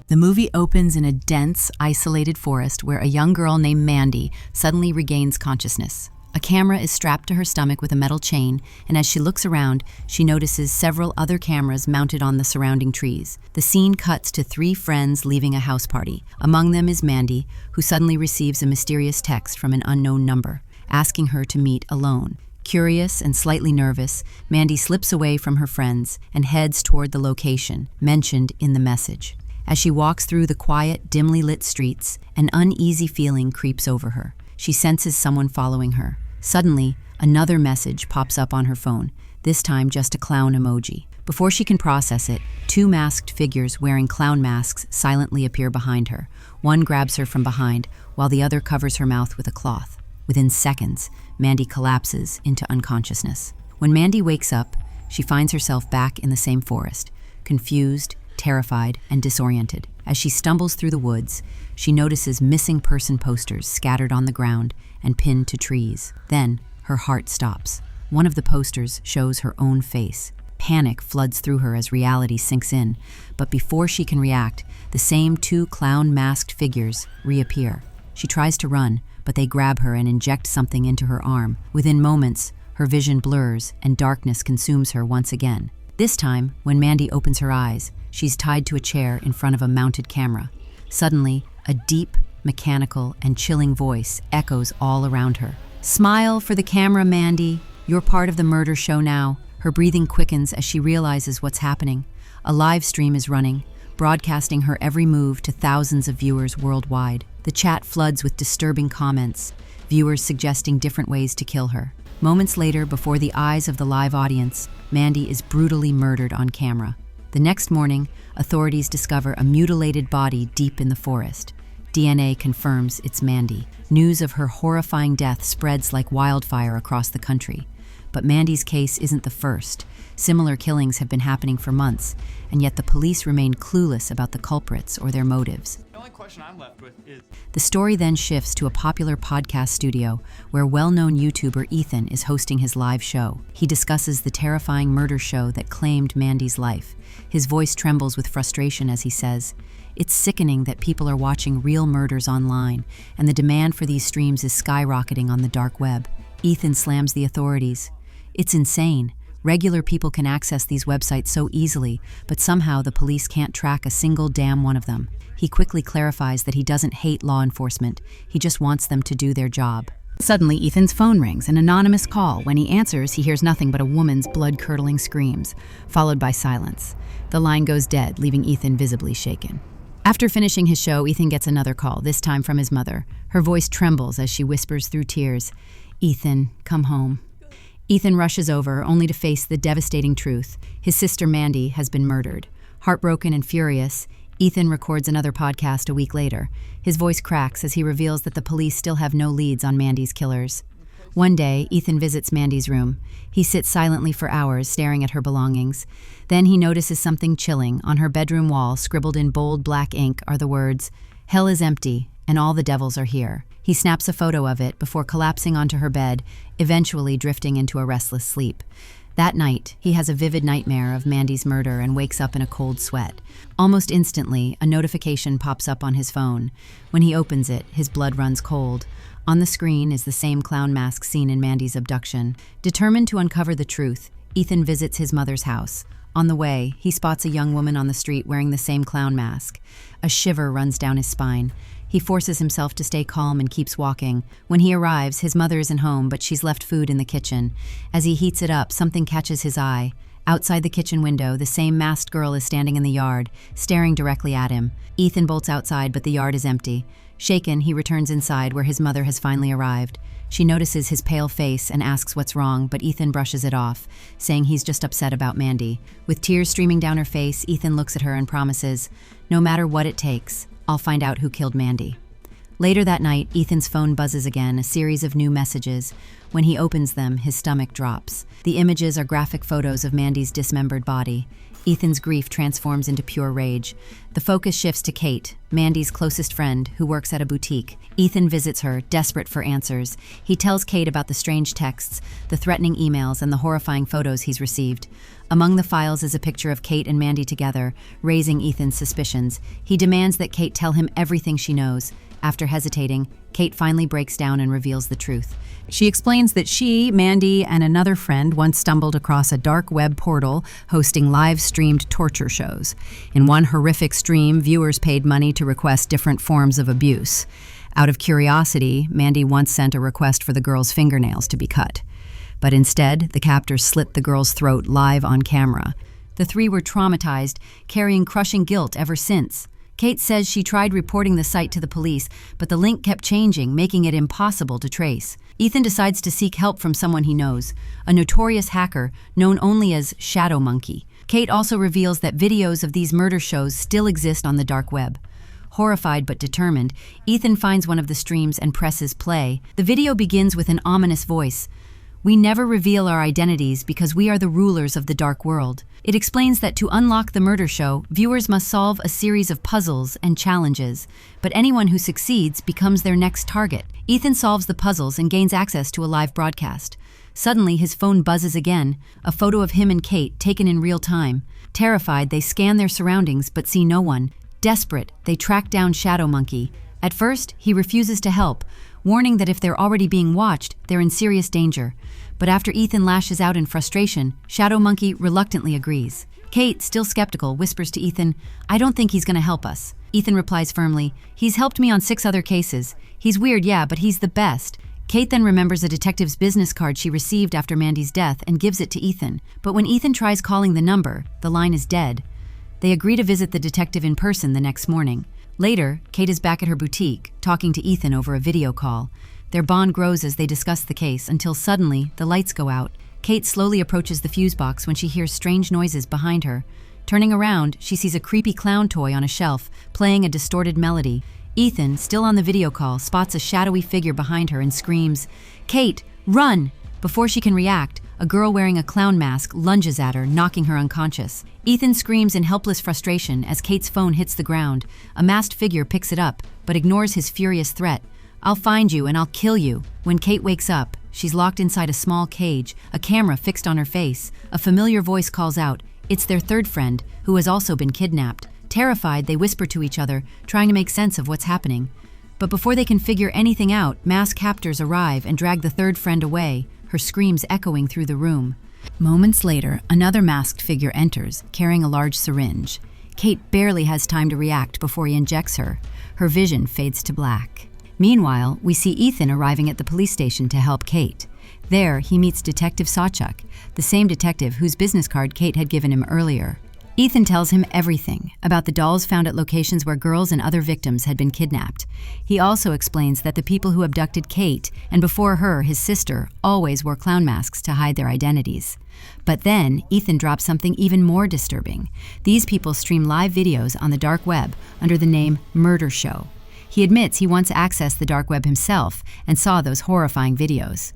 The movie opens in a dense, isolated forest where a young girl named Mandy suddenly regains consciousness. A camera is strapped to her stomach with a metal chain, and as she looks around, she notices several other cameras mounted on the surrounding trees. The scene cuts to 3 friends leaving a house party. Among them is Mandy, who suddenly receives a mysterious text from an unknown number, asking her to meet alone. Curious and slightly nervous, Mandy slips away from her friends and heads toward the location mentioned in the message. As she walks through the quiet, dimly lit streets, an uneasy feeling creeps over her. She senses someone following her. Suddenly, another message pops up on her phone, this time just a clown emoji. Before she can process it, 2 masked figures wearing clown masks silently appear behind her. One grabs her from behind, while the other covers her mouth with a cloth. Within seconds, Mandy collapses into unconsciousness. When Mandy wakes up, she finds herself back in the same forest, confused, terrified, and disoriented. As she stumbles through the woods, she notices missing person posters scattered on the ground and pinned to trees. Then, her heart stops. One of the posters shows her own face. Panic floods through her as reality sinks in, but before she can react, the same 2 clown-masked figures reappear. She tries to run, but they grab her and inject something into her arm. Within moments, her vision blurs and darkness consumes her once again. This time, when Mandy opens her eyes, she's tied to a chair in front of a mounted camera. Suddenly, a deep, mechanical, and chilling voice echoes all around her. "Smile for the camera, Mandy. You're part of the murder show now." Her breathing quickens as she realizes what's happening. A live stream is running, broadcasting her every move to thousands of viewers worldwide. The chat floods with disturbing comments, viewers suggesting different ways to kill her. Moments later, before the eyes of the live audience, Mandy is brutally murdered on camera. The next morning, authorities discover a mutilated body deep in the forest. DNA confirms it's Mandy. News of her horrifying death spreads like wildfire across the country. But Mandy's case isn't the first. Similar killings have been happening for months, and yet the police remain clueless about the culprits or their motives. The only question I'm left with is... The story then shifts to a popular podcast studio where well-known YouTuber Ethan is hosting his live show. He discusses the terrifying murder show that claimed Mandy's life. His voice trembles with frustration as he says, "It's sickening that people are watching real murders online, and the demand for these streams is skyrocketing on the dark web." Ethan slams the authorities. "It's insane. Regular people can access these websites so easily, but somehow the police can't track a single damn one of them." He quickly clarifies that he doesn't hate law enforcement, he just wants them to do their job. Suddenly, Ethan's phone rings, an anonymous call. When he answers, he hears nothing but a woman's blood-curdling screams, followed by silence. The line goes dead, leaving Ethan visibly shaken. After finishing his show, Ethan gets another call, this time from his mother. Her voice trembles as she whispers through tears, "Ethan, come home." Ethan rushes over, only to face the devastating truth. His sister Mandy has been murdered. Heartbroken and furious, Ethan records another podcast a week later. His voice cracks as he reveals that the police still have no leads on Mandy's killers. One day, Ethan visits Mandy's room. He sits silently for hours, staring at her belongings. Then he notices something chilling. On her bedroom wall, scribbled in bold black ink, are the words, "Hell is empty, and all the devils are here." He snaps a photo of it before collapsing onto her bed, eventually drifting into a restless sleep. That night, he has a vivid nightmare of Mandy's murder and wakes up in a cold sweat. Almost instantly, a notification pops up on his phone. When he opens it, his blood runs cold. On the screen is the same clown mask seen in Mandy's abduction. Determined to uncover the truth, Ethan visits his mother's house. On the way, he spots a young woman on the street wearing the same clown mask. A shiver runs down his spine. He forces himself to stay calm and keeps walking. When he arrives, his mother isn't home, but she's left food in the kitchen. As he heats it up, something catches his eye. Outside the kitchen window, the same masked girl is standing in the yard, staring directly at him. Ethan bolts outside, but the yard is empty. Shaken, he returns inside, where his mother has finally arrived. She notices his pale face and asks what's wrong, but Ethan brushes it off, saying he's just upset about Mandy. With tears streaming down her face, Ethan looks at her and promises, "No matter what it takes, I'll find out who killed Mandy." Later that night, Ethan's phone buzzes again, a series of new messages. When he opens them, his stomach drops. The images are graphic photos of Mandy's dismembered body. Ethan's grief transforms into pure rage. The focus shifts to Kate, Mandy's closest friend, who works at a boutique. Ethan visits her, desperate for answers. He tells Kate about the strange texts, the threatening emails, and the horrifying photos he's received. Among the files is a picture of Kate and Mandy together, raising Ethan's suspicions. He demands that Kate tell him everything she knows. After hesitating, Kate finally breaks down and reveals the truth. She explains that she, Mandy, and another friend once stumbled across a dark web portal hosting live-streamed torture shows. In one horrific stream, viewers paid money to request different forms of abuse. Out of curiosity, Mandy once sent a request for the girl's fingernails to be cut. But instead, the captors slit the girl's throat live on camera. The three were traumatized, carrying crushing guilt ever since. Kate says she tried reporting the site to the police, but the link kept changing, making it impossible to trace. Ethan decides to seek help from someone he knows, a notorious hacker known only as Shadow Monkey. Kate also reveals that videos of these murder shows still exist on the dark web. Horrified but determined, Ethan finds one of the streams and presses play. The video begins with an ominous voice. "We never reveal our identities because we are the rulers of the dark world." It explains that to unlock the murder show, viewers must solve a series of puzzles and challenges, but anyone who succeeds becomes their next target. Ethan solves the puzzles and gains access to a live broadcast. Suddenly, his phone buzzes again, a photo of him and Kate taken in real time. Terrified, they scan their surroundings but see no one. Desperate, they track down Shadow Monkey. At first, he refuses to help, warning that if they're already being watched, they're in serious danger. But after Ethan lashes out in frustration, Shadow Monkey reluctantly agrees. Kate, still skeptical, whispers to Ethan, "I don't think he's going to help us." Ethan replies firmly, "He's helped me on 6 other cases. He's weird, yeah, but he's the best." Kate then remembers a detective's business card she received after Mandy's death and gives it to Ethan. But when Ethan tries calling the number, the line is dead. They agree to visit the detective in person the next morning. Later, Kate is back at her boutique, talking to Ethan over a video call. Their bond grows as they discuss the case until suddenly, the lights go out. Kate slowly approaches the fuse box when she hears strange noises behind her. Turning around, she sees a creepy clown toy on a shelf, playing a distorted melody. Ethan, still on the video call, spots a shadowy figure behind her and screams, "Kate, run!" Before she can react, a girl wearing a clown mask lunges at her, knocking her unconscious. Ethan screams in helpless frustration as Kate's phone hits the ground. A masked figure picks it up, but ignores his furious threat. "I'll find you and I'll kill you." When Kate wakes up, she's locked inside a small cage, a camera fixed on her face. A familiar voice calls out. It's their third friend, who has also been kidnapped. Terrified, they whisper to each other, trying to make sense of what's happening. But before they can figure anything out, masked captors arrive and drag the third friend away, her screams echoing through the room. Moments later, another masked figure enters, carrying a large syringe. Kate barely has time to react before he injects her. Her vision fades to black. Meanwhile, we see Ethan arriving at the police station to help Kate. There, he meets Detective Sawchuk, the same detective whose business card Kate had given him earlier. Ethan tells him everything about the dolls found at locations where girls and other victims had been kidnapped. He also explains that the people who abducted Kate, and before her, his sister, always wore clown masks to hide their identities. But then, Ethan drops something even more disturbing. These people stream live videos on the dark web under the name Murdershow. He admits he once accessed the dark web himself and saw those horrifying videos.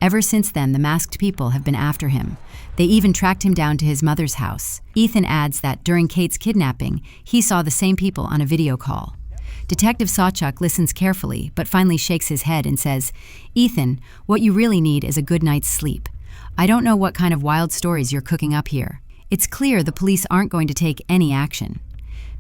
Ever since then, the masked people have been after him. They even tracked him down to his mother's house. Ethan adds that during Kate's kidnapping, he saw the same people on a video call. Detective Sawchuk listens carefully, but finally shakes his head and says, "Ethan, what you really need is a good night's sleep. I don't know what kind of wild stories you're cooking up here. It's clear the police aren't going to take any action."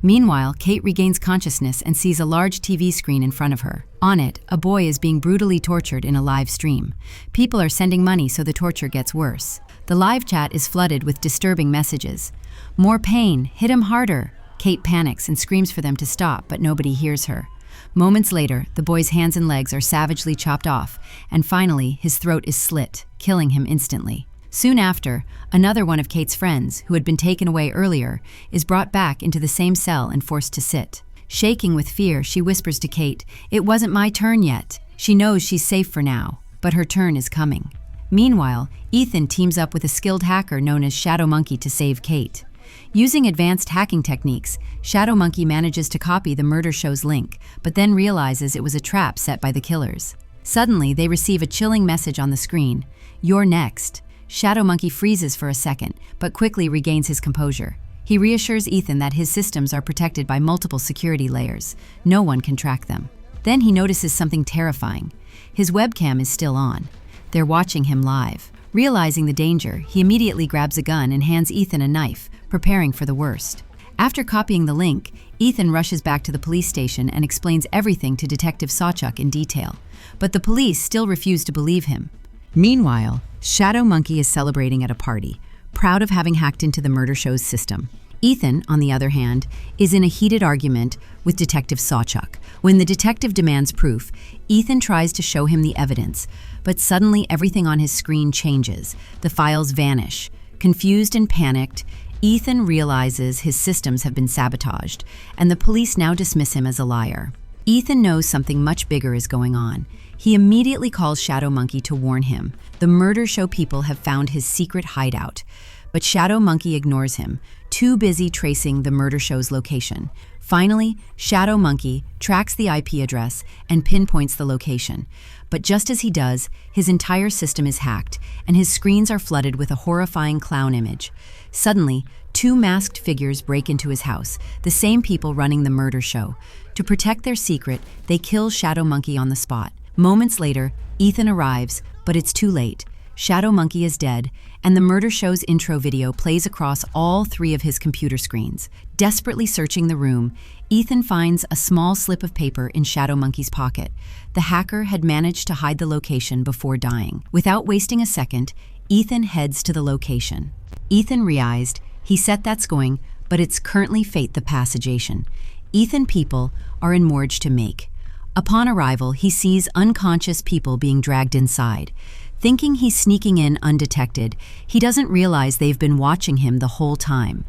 Meanwhile, Kate regains consciousness and sees a large TV screen in front of her. On it, a boy is being brutally tortured in a live stream. People are sending money so the torture gets worse. The live chat is flooded with disturbing messages. "More pain, hit him harder." Kate panics and screams for them to stop, but nobody hears her. Moments later, the boy's hands and legs are savagely chopped off, and finally, his throat is slit, killing him instantly. Soon after, another one of Kate's friends, who had been taken away earlier, is brought back into the same cell and forced to sit. Shaking with fear, she whispers to Kate, "It wasn't my turn yet." She knows she's safe for now, but her turn is coming. Meanwhile, Ethan teams up with a skilled hacker known as Shadow Monkey to save Kate. Using advanced hacking techniques, Shadow Monkey manages to copy the murder show's link, but then realizes it was a trap set by the killers. Suddenly, they receive a chilling message on the screen. "You're next." Shadow Monkey freezes for a second, but quickly regains his composure. He reassures Ethan that his systems are protected by multiple security layers. No one can track them. Then he notices something terrifying. His webcam is still on. They're watching him live. Realizing the danger, he immediately grabs a gun and hands Ethan a knife, preparing for the worst. After copying the link, Ethan rushes back to the police station and explains everything to Detective Sawchuk in detail. But the police still refuse to believe him. Meanwhile, Shadow Monkey is celebrating at a party, proud of having hacked into the Murdershow's system. Ethan, on the other hand, is in a heated argument with Detective Sawchuk. When the detective demands proof, Ethan tries to show him the evidence, but suddenly everything on his screen changes. The files vanish. Confused and panicked, Ethan realizes his systems have been sabotaged, and the police now dismiss him as a liar. Ethan knows something much bigger is going on. He immediately calls Shadow Monkey to warn him. The Murdershow people have found his secret hideout. But Shadow Monkey ignores him, too busy tracing the Murdershow's location. Finally, Shadow Monkey tracks the IP address and pinpoints the location. But just as he does, his entire system is hacked, and his screens are flooded with a horrifying clown image. Suddenly, two masked figures break into his house, the same people running the Murdershow. To protect their secret, they kill Shadow Monkey on the spot. Moments later, Ethan arrives, but it's too late. Shadow Monkey is dead, and the Murdershow's intro video plays across all three of his computer screens. Desperately searching the room, Ethan finds a small slip of paper in Shadow Monkey's pocket. The hacker had managed to hide the location before dying. Without wasting a second, Ethan heads to the location. Ethan realized he set that's going, but it's currently fate the passagation. Ethan people are in morgue to make. Upon arrival, he sees unconscious people being dragged inside. Thinking he's sneaking in undetected, he doesn't realize they've been watching him the whole time.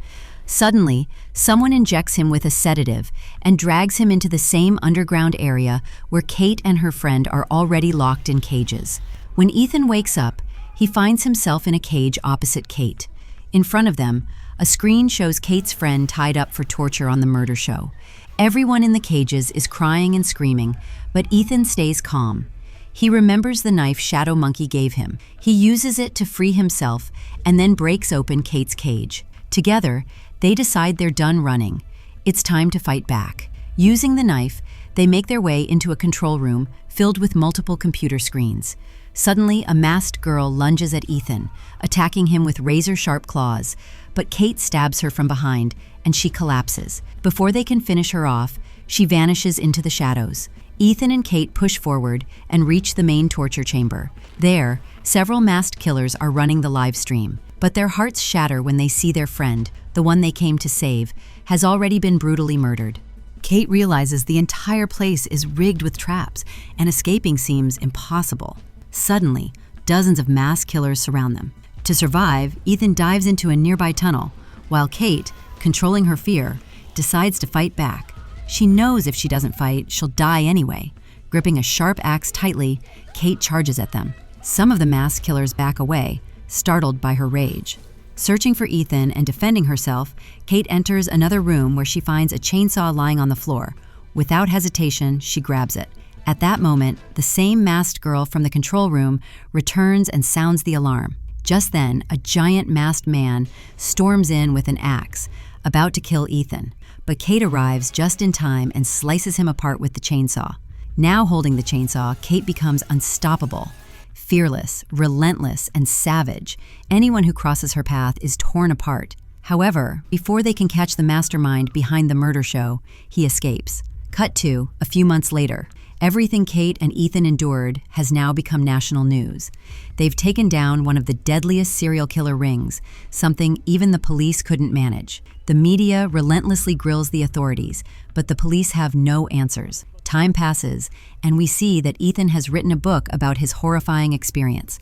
Suddenly, someone injects him with a sedative and drags him into the same underground area where Kate and her friend are already locked in cages. When Ethan wakes up, he finds himself in a cage opposite Kate. In front of them, a screen shows Kate's friend tied up for torture on the Murdershow. Everyone in the cages is crying and screaming, but Ethan stays calm. He remembers the knife Shadow Monkey gave him. He uses it to free himself and then breaks open Kate's cage. Together, they decide they're done running. It's time to fight back. Using the knife, they make their way into a control room filled with multiple computer screens. Suddenly, a masked girl lunges at Ethan, attacking him with razor-sharp claws, but Kate stabs her from behind, and she collapses. Before they can finish her off, she vanishes into the shadows. Ethan and Kate push forward and reach the main torture chamber. There, several masked killers are running the live stream, but their hearts shatter when they see their friend, the one they came to save, has already been brutally murdered. Kate realizes the entire place is rigged with traps, and escaping seems impossible. Suddenly, dozens of masked killers surround them. To survive, Ethan dives into a nearby tunnel, while Kate, controlling her fear, decides to fight back. She knows if she doesn't fight, she'll die anyway. Gripping a sharp axe tightly, Kate charges at them. Some of the masked killers back away, startled by her rage. Searching for Ethan and defending herself, Kate enters another room where she finds a chainsaw lying on the floor. Without hesitation, she grabs it. At that moment, the same masked girl from the control room returns and sounds the alarm. Just then, a giant masked man storms in with an axe, about to kill Ethan. But Kate arrives just in time and slices him apart with the chainsaw. Now holding the chainsaw, Kate becomes unstoppable. Fearless, relentless, and savage, anyone who crosses her path is torn apart. However, before they can catch the mastermind behind the Murdershow, he escapes. Cut to, a few months later. Everything Kate and Ethan endured has now become national news. They've taken down one of the deadliest serial killer rings, something even the police couldn't manage. The media relentlessly grills the authorities, but the police have no answers. Time passes, and we see that Ethan has written a book about his horrifying experience.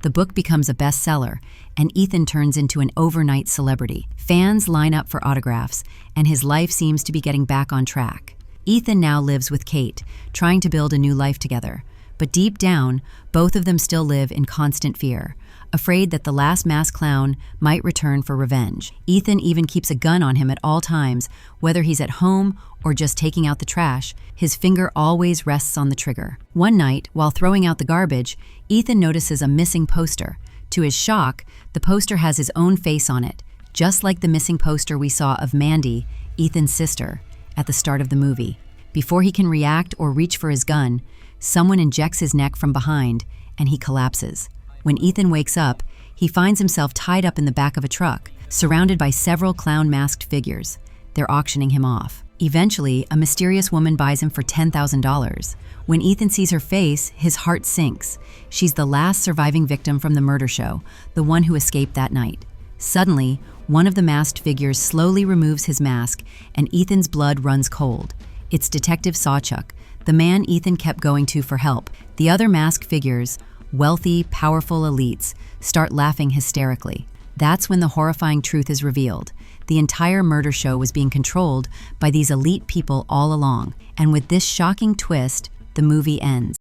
The book becomes a bestseller, and Ethan turns into an overnight celebrity. Fans line up for autographs, and his life seems to be getting back on track. Ethan now lives with Kate, trying to build a new life together. But deep down, both of them still live in constant fear. afraid that the last masked clown might return for revenge. Ethan even keeps a gun on him at all times, whether he's at home or just taking out the trash. His finger always rests on the trigger. One night, while throwing out the garbage, Ethan notices a missing poster. To his shock, the poster has his own face on it, just like the missing poster we saw of Mandy, Ethan's sister, at the start of the movie. Before he can react or reach for his gun, someone injects his neck from behind, and he collapses. When Ethan wakes up, he finds himself tied up in the back of a truck, surrounded by several clown-masked figures. They're auctioning him off. Eventually, a mysterious woman buys him for $10,000. When Ethan sees her face, his heart sinks. She's the last surviving victim from the Murdershow, the one who escaped that night. Suddenly, one of the masked figures slowly removes his mask, and Ethan's blood runs cold. It's Detective Sawchuck, the man Ethan kept going to for help. The other masked figures, wealthy, powerful elites, start laughing hysterically. That's when the horrifying truth is revealed. The entire murder show was being controlled by these elite people all along. And with this shocking twist, the movie ends.